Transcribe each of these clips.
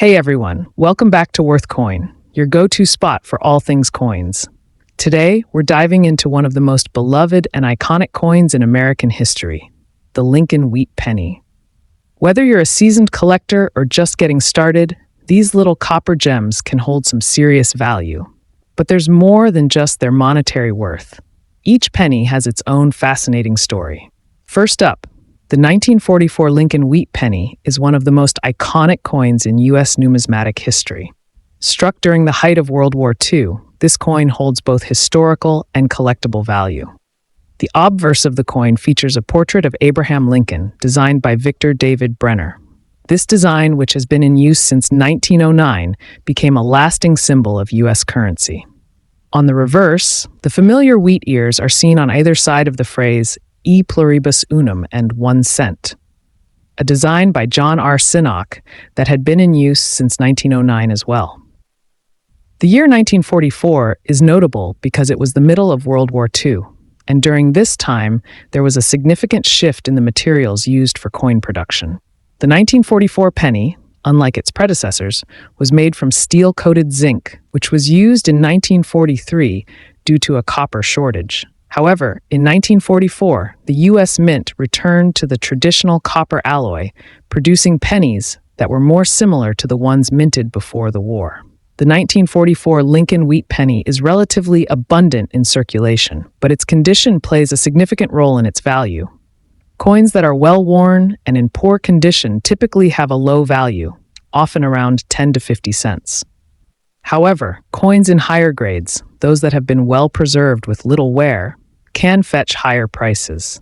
Hey everyone, welcome back to Worth Coin, your go-to spot for all things coins. Today, we're diving into one of the most beloved and iconic coins in American history, the Lincoln Wheat Penny. Whether you're a seasoned collector or just getting started, these little copper gems can hold some serious value. But there's more than just their monetary worth. Each penny has its own fascinating story. First up, the 1944 Lincoln Wheat Penny is one of the most iconic coins in U.S. numismatic history. Struck during the height of World War II, this coin holds both historical and collectible value. The obverse of the coin features a portrait of Abraham Lincoln, designed by Victor David Brenner. This design, which has been in use since 1909, became a lasting symbol of U.S. currency. On the reverse, the familiar wheat ears are seen on either side of the phrase E pluribus unum and 1 cent, a design by John R. Sinnock that had been in use since 1909 as well. The year 1944 is notable because it was the middle of World War II, and during this time, there was a significant shift in the materials used for coin production. The 1944 penny, unlike its predecessors, was made from steel-coated zinc, which was used in 1943 due to a copper shortage. However, in 1944, the U.S. Mint returned to the traditional copper alloy, producing pennies that were more similar to the ones minted before the war. The 1944 Lincoln Wheat Penny is relatively abundant in circulation, but its condition plays a significant role in its value. Coins that are well-worn and in poor condition typically have a low value, often around 10 to 50 cents. However, coins in higher grades, those that have been well preserved with little wear, can fetch higher prices.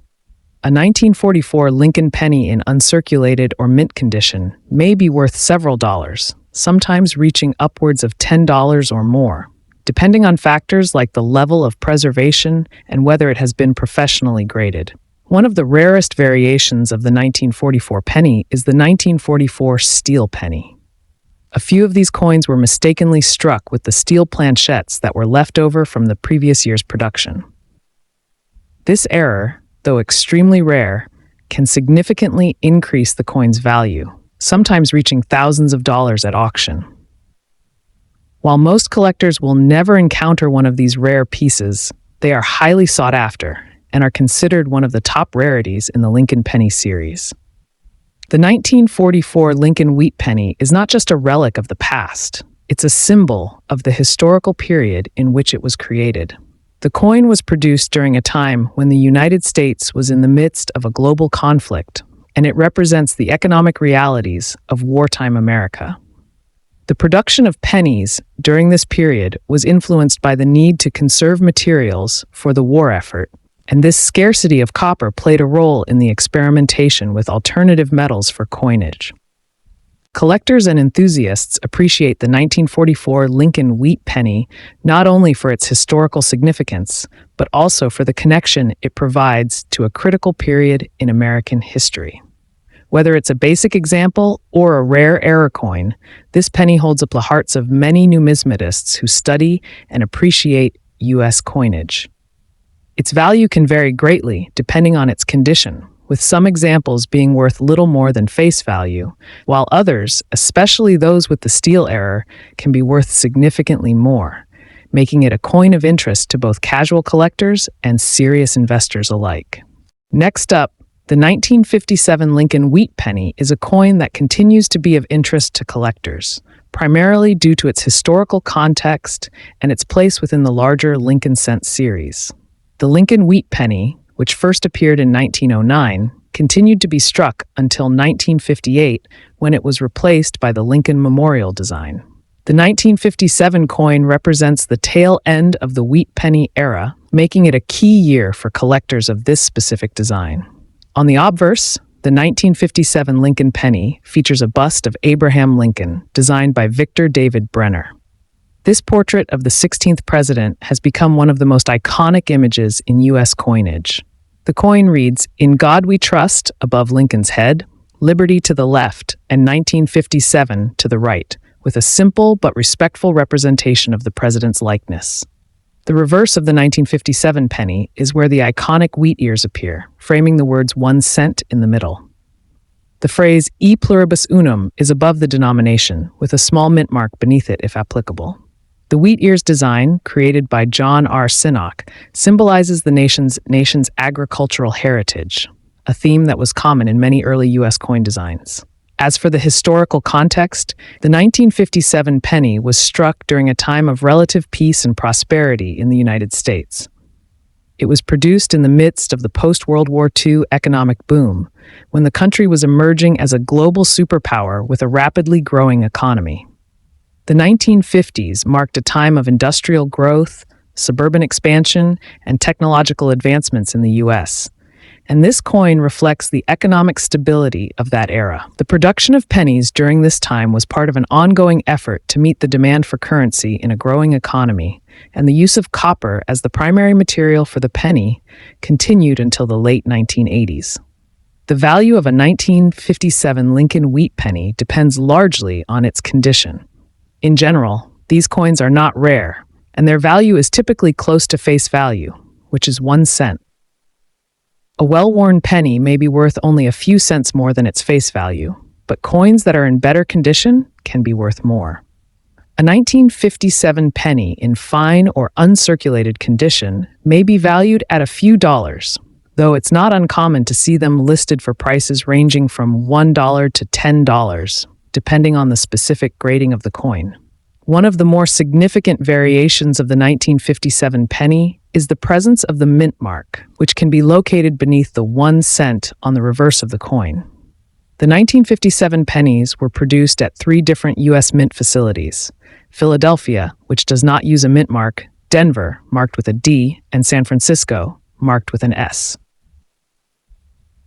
A 1944 Lincoln penny in uncirculated or mint condition may be worth several dollars, sometimes reaching upwards of $10 or more, depending on factors like the level of preservation and whether it has been professionally graded. One of the rarest variations of the 1944 penny is the 1944 steel penny. A few of these coins were mistakenly struck with the steel planchettes that were left over from the previous year's production. This error, though extremely rare, can significantly increase the coin's value, sometimes reaching thousands of dollars at auction. While most collectors will never encounter one of these rare pieces, they are highly sought after and are considered one of the top rarities in the Lincoln Penny series. The 1944 Lincoln Wheat Penny is not just a relic of the past, it's a symbol of the historical period in which it was created. The coin was produced during a time when the United States was in the midst of a global conflict, and it represents the economic realities of wartime America. The production of pennies during this period was influenced by the need to conserve materials for the war effort, and this scarcity of copper played a role in the experimentation with alternative metals for coinage. Collectors and enthusiasts appreciate the 1944 Lincoln Wheat Penny not only for its historical significance, but also for the connection it provides to a critical period in American history. Whether it's a basic example or a rare error coin, this penny holds up the hearts of many numismatists who study and appreciate U.S. coinage. Its value can vary greatly depending on its condition, with some examples being worth little more than face value, while others, especially those with the steel error, can be worth significantly more, making it a coin of interest to both casual collectors and serious investors alike. Next up, the 1957 Lincoln Wheat Penny is a coin that continues to be of interest to collectors, primarily due to its historical context and its place within the larger Lincoln Cent series. The Lincoln Wheat Penny, which first appeared in 1909, continued to be struck until 1958 when it was replaced by the Lincoln Memorial design. The 1957 coin represents the tail end of the wheat penny era, making it a key year for collectors of this specific design. On the obverse, the 1957 Lincoln penny features a bust of Abraham Lincoln, designed by Victor David Brenner. This portrait of the 16th president has become one of the most iconic images in U.S. coinage. The coin reads, "In God we trust," above Lincoln's head, "Liberty" to the left, and 1957 to the right, with a simple but respectful representation of the president's likeness. The reverse of the 1957 penny is where the iconic wheat ears appear, framing the words 1 cent in the middle. The phrase e pluribus unum is above the denomination, with a small mint mark beneath it if applicable. The wheat ears design, created by John R. Sinnock, symbolizes the nation's agricultural heritage, a theme that was common in many early U.S. coin designs. As for the historical context, the 1957 penny was struck during a time of relative peace and prosperity in the United States. It was produced in the midst of the post-World War II economic boom, when the country was emerging as a global superpower with a rapidly growing economy. The 1950s marked a time of industrial growth, suburban expansion, and technological advancements in the U.S., and this coin reflects the economic stability of that era. The production of pennies during this time was part of an ongoing effort to meet the demand for currency in a growing economy, and the use of copper as the primary material for the penny continued until the late 1980s. The value of a 1957 Lincoln wheat penny depends largely on its condition. In general, these coins are not rare, and their value is typically close to face value, which is 1 cent. A well-worn penny may be worth only a few cents more than its face value, but coins that are in better condition can be worth more. A 1957 penny in fine or uncirculated condition may be valued at a few dollars, though it's not uncommon to see them listed for prices ranging from $1 to $10, depending on the specific grading of the coin. One of the more significant variations of the 1957 penny is the presence of the mint mark, which can be located beneath the 1 cent on the reverse of the coin. The 1957 pennies were produced at 3 different U.S. mint facilities: Philadelphia, which does not use a mint mark, Denver, marked with a D, and San Francisco, marked with an S.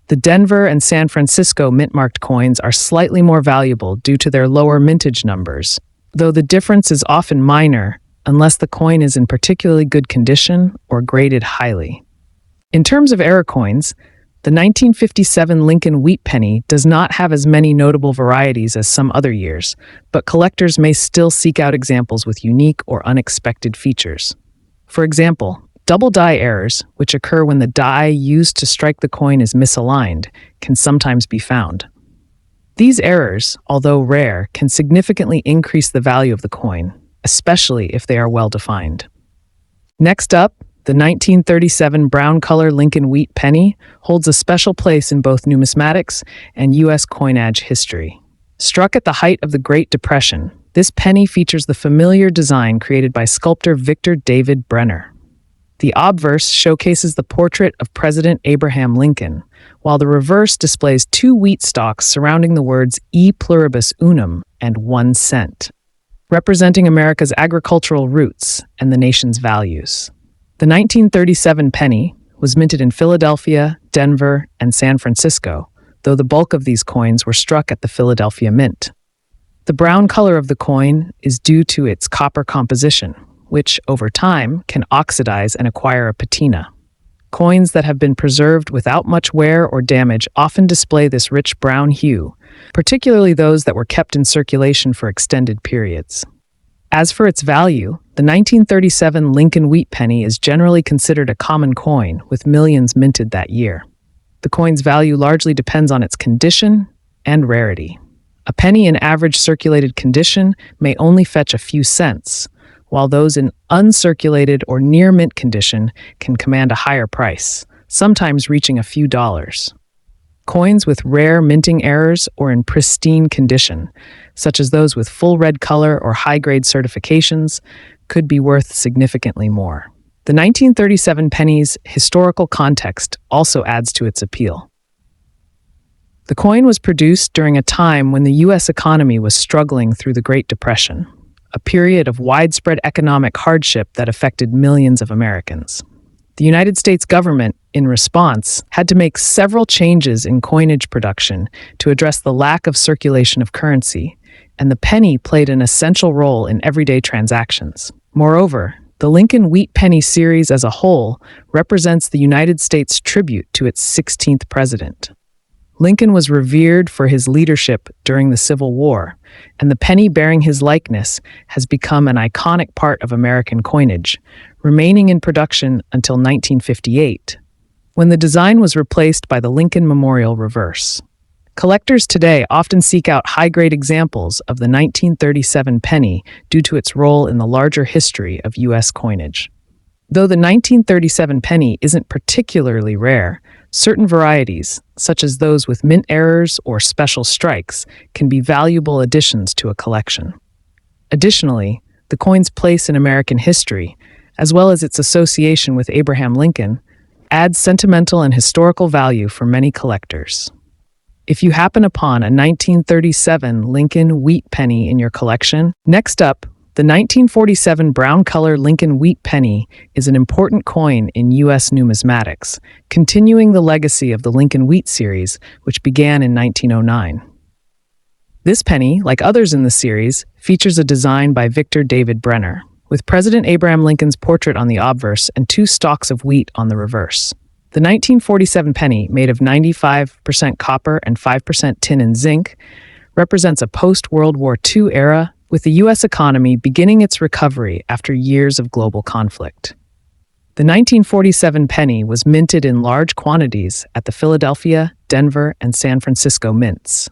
The Denver and San Francisco mint-marked coins are slightly more valuable due to their lower mintage numbers, though the difference is often minor unless the coin is in particularly good condition or graded highly. In terms of era coins, the 1957 Lincoln wheat penny does not have as many notable varieties as some other years, but collectors may still seek out examples with unique or unexpected features. For example, double die errors, which occur when the die used to strike the coin is misaligned, can sometimes be found. These errors, although rare, can significantly increase the value of the coin, especially if they are well defined. Next up, the 1937 brown-color Lincoln wheat penny holds a special place in both numismatics and U.S. coinage history. Struck at the height of the Great Depression, this penny features the familiar design created by sculptor Victor David Brenner. The obverse showcases the portrait of President Abraham Lincoln, while the reverse displays 2 wheat stalks surrounding the words e pluribus unum and 1 cent, representing America's agricultural roots and the nation's values. The 1937 penny was minted in Philadelphia, Denver, and San Francisco, though the bulk of these coins were struck at the Philadelphia Mint. The brown color of the coin is due to its copper composition, which, over time, can oxidize and acquire a patina. Coins that have been preserved without much wear or damage often display this rich brown hue, particularly those that were kept in circulation for extended periods. As for its value, the 1937 Lincoln wheat penny is generally considered a common coin, with millions minted that year. The coin's value largely depends on its condition and rarity. A penny in average circulated condition may only fetch a few cents, while those in uncirculated or near mint condition can command a higher price, sometimes reaching a few dollars. Coins with rare minting errors or in pristine condition, such as those with full red color or high-grade certifications, could be worth significantly more. The 1937 penny's historical context also adds to its appeal. The coin was produced during a time when the U.S. economy was struggling through the Great Depression, a period of widespread economic hardship that affected millions of Americans. The United States government, in response, had to make several changes in coinage production to address the lack of circulation of currency, and the penny played an essential role in everyday transactions. Moreover, the Lincoln wheat penny series as a whole represents the United States' tribute to its 16th president. Lincoln was revered for his leadership during the Civil War, and the penny bearing his likeness has become an iconic part of American coinage, remaining in production until 1958, when the design was replaced by the Lincoln Memorial reverse. Collectors today often seek out high-grade examples of the 1937 penny due to its role in the larger history of U.S. coinage. Though the 1937 penny isn't particularly rare, certain varieties, such as those with mint errors or special strikes, can be valuable additions to a collection. Additionally, the coin's place in American history, as well as its association with Abraham Lincoln, adds sentimental and historical value for many collectors. If you happen upon a 1937 Lincoln wheat penny in your collection, next up, the 1947 brown-color Lincoln wheat penny is an important coin in U.S. numismatics, continuing the legacy of the Lincoln wheat series, which began in 1909. This penny, like others in the series, features a design by Victor David Brenner, with President Abraham Lincoln's portrait on the obverse and 2 stalks of wheat on the reverse. The 1947 penny, made of 95% copper and 5% tin and zinc, represents a post-World War II era, with the U.S. economy beginning its recovery after years of global conflict. The 1947 penny was minted in large quantities at the Philadelphia, Denver, and San Francisco mints.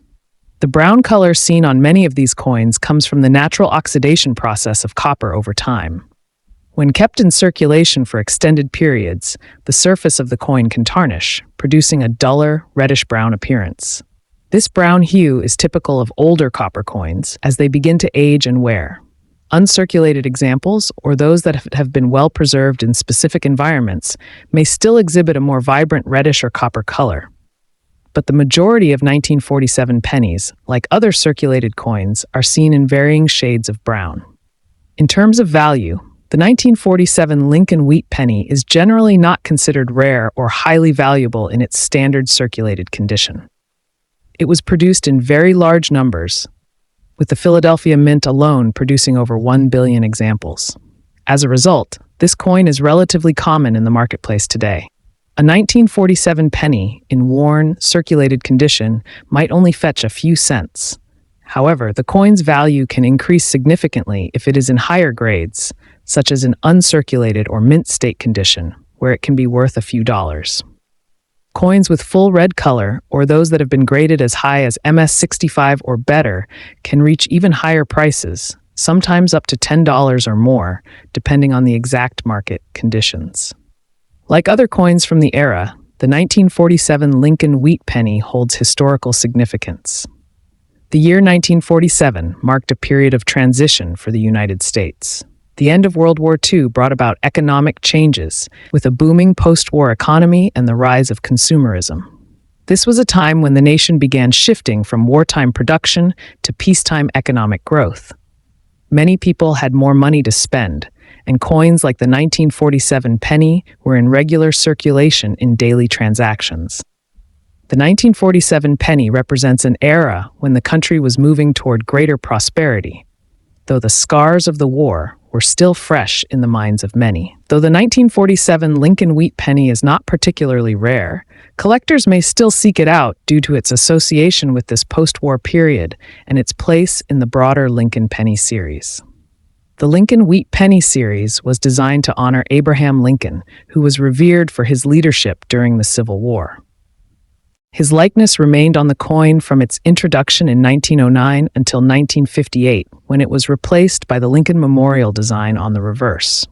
The brown color seen on many of these coins comes from the natural oxidation process of copper over time. When kept in circulation for extended periods, the surface of the coin can tarnish, producing a duller, reddish-brown appearance. This brown hue is typical of older copper coins as they begin to age and wear. Uncirculated examples, or those that have been well preserved in specific environments, may still exhibit a more vibrant reddish or copper color. But the majority of 1947 pennies, like other circulated coins, are seen in varying shades of brown. In terms of value, the 1947 Lincoln wheat penny is generally not considered rare or highly valuable in its standard circulated condition. It was produced in very large numbers, with the Philadelphia Mint alone producing over 1 billion examples. As a result, this coin is relatively common in the marketplace today. A 1947 penny, in worn, circulated condition, might only fetch a few cents. However, the coin's value can increase significantly if it is in higher grades, such as an uncirculated or mint state condition, where it can be worth a few dollars. Coins with full red color, or those that have been graded as high as MS65 or better, can reach even higher prices, sometimes up to $10 or more, depending on the exact market conditions. Like other coins from the era, the 1947 Lincoln wheat penny holds historical significance. The year 1947 marked a period of transition for the United States. The end of World War II brought about economic changes, with a booming post-war economy and the rise of consumerism. This was a time when the nation began shifting from wartime production to peacetime economic growth. Many people had more money to spend, and coins like the 1947 penny were in regular circulation in daily transactions. The 1947 penny represents an era when the country was moving toward greater prosperity, though the scars of the war were still fresh in the minds of many. Though the 1947 Lincoln wheat penny is not particularly rare, collectors may still seek it out due to its association with this post-war period and its place in the broader Lincoln penny series. The Lincoln wheat penny series was designed to honor Abraham Lincoln, who was revered for his leadership during the Civil War. His likeness remained on the coin from its introduction in 1909 until 1958, when it was replaced by the Lincoln Memorial design on the reverse.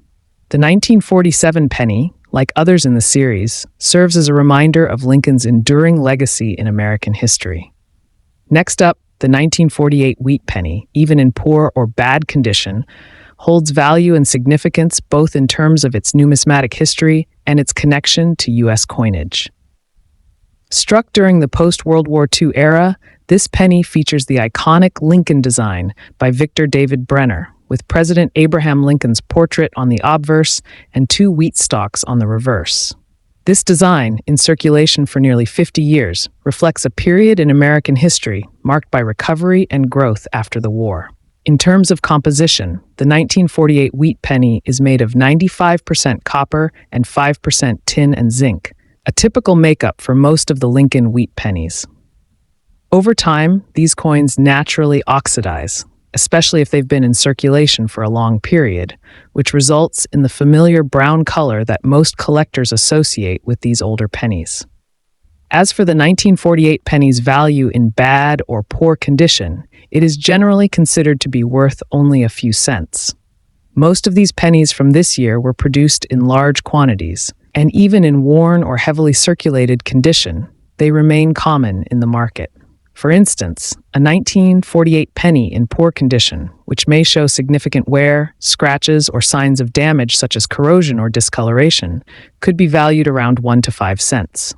The 1947 penny, like others in the series, serves as a reminder of Lincoln's enduring legacy in American history. Next up, the 1948 wheat penny, even in poor or bad condition, holds value and significance both in terms of its numismatic history and its connection to U.S. coinage. Struck during the post-World War II era, this penny features the iconic Lincoln design by Victor David Brenner, with President Abraham Lincoln's portrait on the obverse and 2 wheat stalks on the reverse. This design, in circulation for nearly 50 years, reflects a period in American history marked by recovery and growth after the war. In terms of composition, the 1948 wheat penny is made of 95% copper and 5% tin and zinc, a typical makeup for most of the Lincoln wheat pennies. Over time, these coins naturally oxidize, especially if they've been in circulation for a long period, which results in the familiar brown color that most collectors associate with these older pennies. As for the 1948 penny's value in bad or poor condition, it is generally considered to be worth only a few cents. Most of these pennies from this year were produced in large quantities, and even in worn or heavily circulated condition, they remain common in the market. For instance, a 1948 penny in poor condition, which may show significant wear, scratches, or signs of damage such as corrosion or discoloration, could be valued around 1 to 5 cents.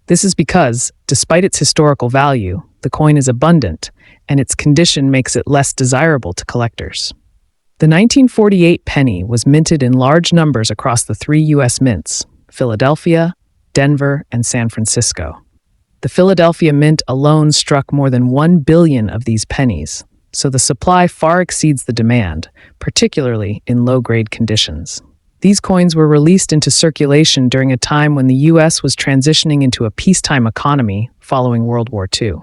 This is because, despite its historical value, the coin is abundant, and its condition makes it less desirable to collectors. The 1948 penny was minted in large numbers across the 3 U.S. mints, Philadelphia, Denver, and San Francisco. The Philadelphia Mint alone struck more than 1 billion of these pennies, so the supply far exceeds the demand, particularly in low-grade conditions. These coins were released into circulation during a time when the U.S. was transitioning into a peacetime economy following World War II.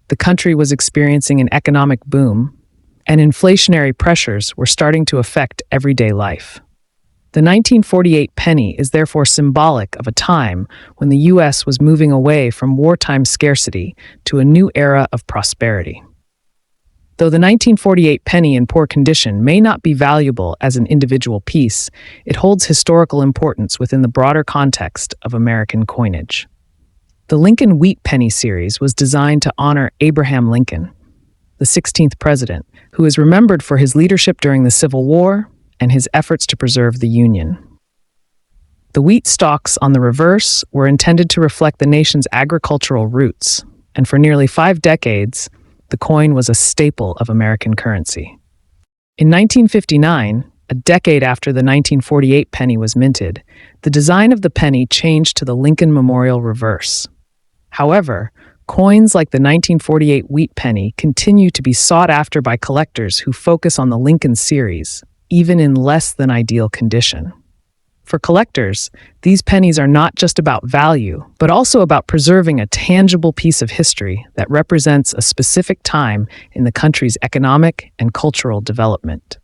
The country was experiencing an economic boom, and inflationary pressures were starting to affect everyday life. The 1948 penny is therefore symbolic of a time when the U.S. was moving away from wartime scarcity to a new era of prosperity. Though the 1948 penny in poor condition may not be valuable as an individual piece, it holds historical importance within the broader context of American coinage. The Lincoln Wheat Penny series was designed to honor Abraham Lincoln, the 16th president, who is remembered for his leadership during the Civil War and his efforts to preserve the Union. The wheat stalks on the reverse were intended to reflect the nation's agricultural roots, and for nearly 5 decades, the coin was a staple of American currency. In 1959, a decade after the 1948 penny was minted, the design of the penny changed to the Lincoln Memorial reverse. However, coins like the 1948 wheat penny continue to be sought after by collectors who focus on the Lincoln series, even in less than ideal condition. For collectors, these pennies are not just about value, but also about preserving a tangible piece of history that represents a specific time in the country's economic and cultural development.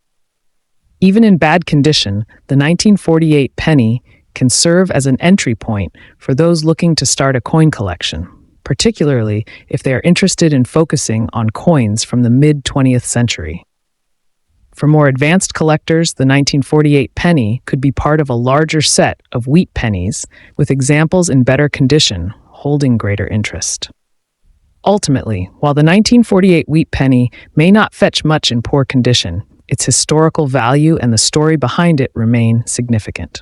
Even in bad condition, the 1948 penny can serve as an entry point for those looking to start a coin collection, particularly if they are interested in focusing on coins from the mid-20th century. For more advanced collectors, the 1948 penny could be part of a larger set of wheat pennies, with examples in better condition holding greater interest. Ultimately, while the 1948 wheat penny may not fetch much in poor condition, its historical value and the story behind it remain significant.